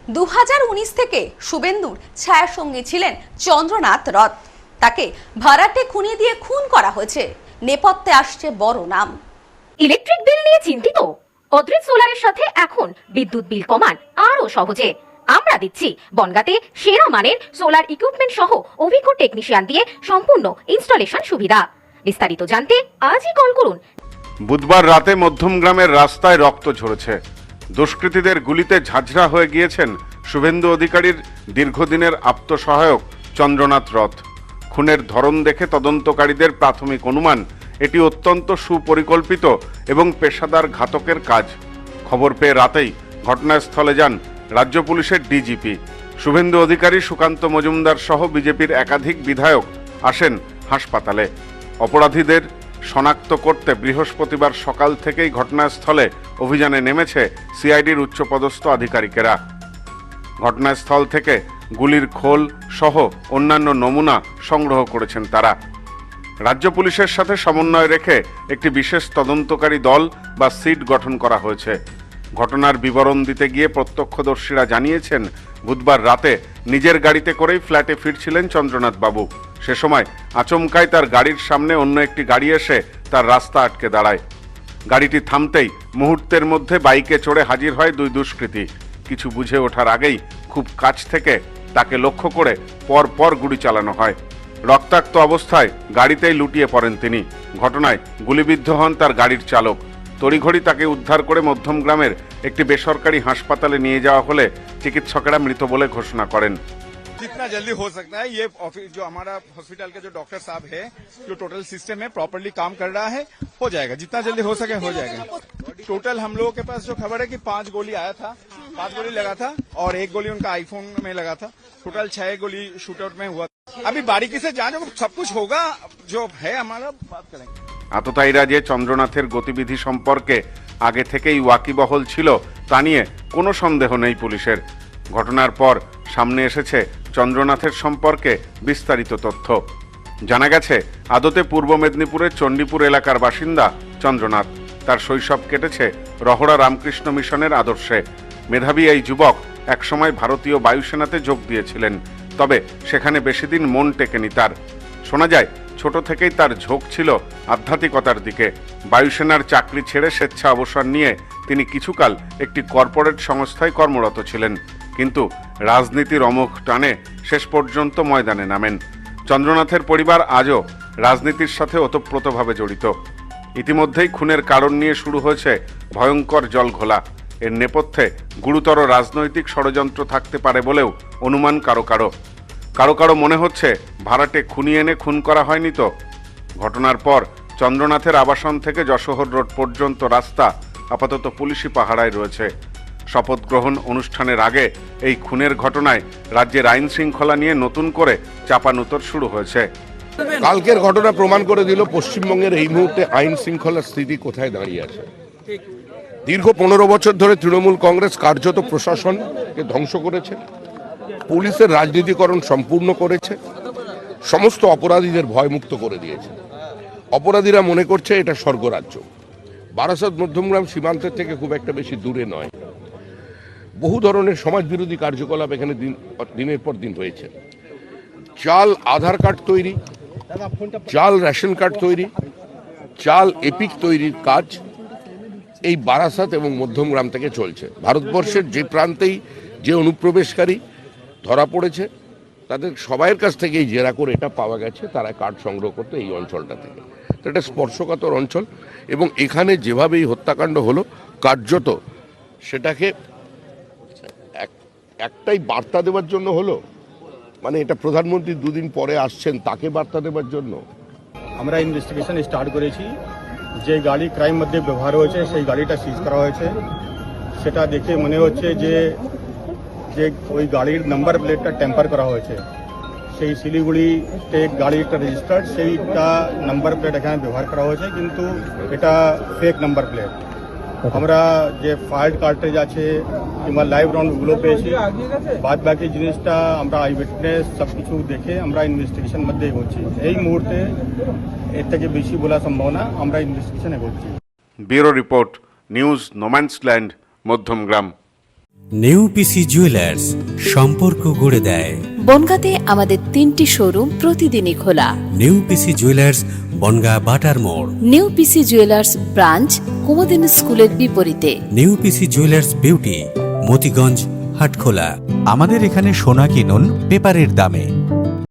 2019 থেকে শুভেন্দুর ছায়ার সঙ্গে ছিলেন চন্দ্রনাথ রথ। তাকে ভাড়াটে খুনি দিয়ে খুন করা হয়েছে। নেপথ্যে আসছে বড় নাম। ইলেকট্রিক বিল নিয়ে চিন্তিত? অদ্রিত সোলারের সাথে এখন বিদ্যুৎ বিল কমান আরো সহজে। আমরা দিচ্ছি বনগাঁতে সেরা মানের সোলার ইকুইপমেন্ট সহ অভিজ্ঞ টেকনিশিয়ান দিয়ে সম্পূর্ণ ইনস্টলেশন সুবিধা। বিস্তারিত জানতে আজই কল করুন। বুধবার রাতে মধ্যমগ্রামের রাস্তায় রক্ত ঝরেছে। দুষ্কৃতীদের গুলিতে ঝাঁঝরা হয়ে গিয়েছেন শুভেন্দু অধিকারীর দীর্ঘদিনের আপ্তসহায়ক চন্দ্রনাথ রথ। খুনের ধরন দেখে তদন্তকারীদের প্রাথমিক অনুমান এটি অত্যন্ত সুপরিকল্পিত এবং পেশাদার ঘাতকের কাজ। খবর পেয়ে রাতেই ঘটনাস্থলে যান রাজ্য পুলিশের ডিজিপি। শুভেন্দু অধিকারী, সুকান্ত মজুমদার সহ বিজেপির একাধিক বিধায়ক আসেন হাসপাতালে। অপরাধীদের শনাক্ত করতে বৃহস্পতিবার সকাল থেকেই ঘটনাস্থলে অভিযানে নেমেছে সিআইডির উচ্চপদস্থ আধিকারিকেরা। ঘটনাস্থল থেকে গুলির খোল সহ অন্যান্য নমুনা সংগ্রহ করেছেন তারা। রাজ্য পুলিশের সাথে সমন্বয় রেখে একটি বিশেষ তদন্তকারী দল বা সিট গঠন করা হয়েছে। ঘটনার বিবরণ দিতে গিয়ে প্রত্যক্ষদর্শীরা জানিয়েছেন, বুধবার রাতে নিজের গাড়িতে করেই ফ্ল্যাটে ফিরছিলেন চন্দ্রনাথ বাবু। সে সময় আচমকায় তার গাড়ির সামনে অন্য একটি গাড়ি এসে তার রাস্তা আটকে দাঁড়ায়। গাড়িটি থামতেই মুহূর্তের মধ্যে বাইকে চড়ে হাজির হয় দুই দুষ্কৃতী। কিছু বুঝে ওঠার আগেই খুব কাছ থেকে তাকে লক্ষ্য করে পর গুলি চালানো হয়। রক্তাক্ত অবস্থায় গাড়িতেই লুটিয়ে পড়েন তিনি। ঘটনায় গুলিবিদ্ধ হন তার গাড়ির চালক। তড়িঘড়ি তাকে উদ্ধার করে মধ্যমগ্রামের একটি বেসরকারি হাসপাতালে নিয়ে যাওয়া হলে চিকিৎসকেরা মৃত বলে ঘোষণা করেন। जितना जल्दी हो सकता है ये ऑफिस जो हमारा हॉस्पिटल के जो डॉक्टर साहब है, जो टोटल सिस्टम है प्रॉपर्ली काम कर रहा है, हो जाएगा। जितना जल्दी हो सके हो जाएगा। टोटल हम लोगों के पास जो खबर है कि 5 गोली आया था, 5 गोली लगा था और 1 गोली उनका आईफोन में लगा था। टोटल 6 गोली शूटआउट में हुआ। अभी बारीकी से जांच सब कुछ होगा, जो है हमारा बात करेंगे। আততায়ীরা যে চন্দ্রনাথের গতিবিধি সম্পর্কে আগে থেকেই ওয়াকিবহল ছিল তা নিয়ে কোনো সন্দেহ নেই পুলিশের। ঘটনার পর সামনে এসেছে চন্দ্রনাথের সম্পর্কে বিস্তারিত তথ্য। জানা গেছে, আদতে পূর্ব মেদিনীপুরের চণ্ডীপুর এলাকার বাসিন্দা চন্দ্রনাথ। তার শৈশব কেটেছে রহড়া রামকৃষ্ণ মিশনের আদর্শে। মেধাবী এই যুবক একসময় ভারতীয় বায়ুসেনাতে যোগ দিয়েছিলেন, তবে সেখানে বেশি দিন মন টেকেনি তার। শোনা যায়, ছোট থেকেই তার ঝোঁক ছিল আধ্যাত্মিকতার দিকে। বায়ুসেনার চাকরি ছেড়ে স্বেচ্ছা অবসর নিয়ে তিনি কিছুকাল একটি কর্পোরেট সংস্থায় কর্মরত ছিলেন, কিন্তু রাজনীতির অমোঘ টানে শেষ পর্যন্ত ময়দানে নামেন। চন্দ্রনাথের পরিবার আজও রাজনীতির সাথে ওতপ্রোতভাবে জড়িত। ইতিমধ্যেই খুনের কারণ নিয়ে শুরু হয়েছে ভয়ঙ্কর জলঘোলা। এর নেপথ্যে গুরুতর রাজনৈতিক ষড়যন্ত্র থাকতে পারে বলেও অনুমান কারো কারো মনে হচ্ছে ভাড়াটে খুনি এনে খুন করা হয়নি তো। ঘটনার পর চন্দ্রনাথের আবাসন থেকে যশোহর রোড পর্যন্ত রাস্তা আপাতত পুলিশি পাহারায় রয়েছে। শপথ গ্রহণ অনুষ্ঠানের আগে এই খুনের ঘটনায় রাজ্যের আইন শৃঙ্খলা নিয়ে নতুন করে চাপানুতর শুরু হয়েছে। কালকের ঘটনা প্রমাণ করে দিল পশ্চিমবঙ্গের এই মুহূর্তে আইন শৃঙ্খলার স্থিতি কোথায় দাঁড়িয়ে আছে। দীর্ঘ 15 বছর ধরে তৃণমূল কংগ্রেস কার্যত প্রশাসনকে ধ্বংস করেছে, পুলিশের রাজনীতিকরণ সম্পূর্ণ করেছে, সমস্ত অপরাধীদের ভয়মুক্ত করে দিয়েছে। অপরাধীরা মনে করছে এটা স্বর্গরাজ্য। বারাসাত মধ্যমগ্রাম সীমান্তের থেকে খুব একটা বেশি দূরে নয়। বহু ধরনের সমাজ বিরোধী কার্যকলাপ এখানে দিনের পর দিন হয়েছে। জাল আধার কার্ড তৈরি, জাল রেশন কার্ড তৈরি, জাল এপিক তৈরির কাজ এই বারাসাত এবং মধ্যমগ্রাম থেকে চলছে। ভারতবর্ষের যে প্রান্তেই যে অনুপ্রবেশকারী ধরা পড়েছে তাদের সবাইয়ের কাছ থেকেই জেরা করে এটা পাওয়া গেছে তারা কার্ড সংগ্রহ করতে এই অঞ্চলটা থেকে। তো এটা স্পর্শকাতর অঞ্চল এবং এখানে যেভাবেই হত্যাকাণ্ড হলো কার্যত সেটাকে একটাই বার্তা দেওয়ার জন্য হলো, মানে এটা প্রধানমন্ত্রী 2 দিন পরে আসছেন তাকে বার্তা দেওয়ার জন্য। আমরা ইনভেস্টিগেশন স্টার্ট করেছি। যে গাড়ি ক্রাইম মধ্যে ব্যবহার হয়েছে সেই গাড়িটা সিজ করা হয়েছে। সেটা দেখে মনে হচ্ছে যে ওই গাড়ির নাম্বার প্লেটটা টেম্পার করা হয়েছে। সেই শিলিগুড়িতে গাড়িটা রেজিস্টার্ড, সেইটা নাম্বার প্লেট এখানে ব্যবহার করা হয়েছে, কিন্তু এটা ফেক নাম্বার প্লেট। আমরা যে ফায়ার্ড কার্ট্রিজ আছে কিংবা লাইভ রাউন্ডগুলো পেয়েছি, বাদ বাকি জিনিসটা আমরা আই উইটনেস সব কিছু দেখে আমরা ইনভেস্টিগেশন মধ্যে এগোচ্ছি। এই মুহূর্তে এর থেকে বেশি বলা সম্ভব না, আমরা ইনভেস্টিগেশন এগোচ্ছি। Bureau report, news no man's land, Madhyamgram. New PC jewellers, সম্পর্ক গড়ে দেয়। বনগাঁতে আমাদের 3টি শোরুম প্রতিদিনই খোলা। নেউপিসি জুয়েলার্স, বনগাঁ বাটার মোড়। New PC jewellers branch Kumudini স্কুলের বিপরীতে। New PC jewellers beauty, Motiganj, Hatkhola. আমাদের এখানে সোনা কিনুন পেপারের দামে।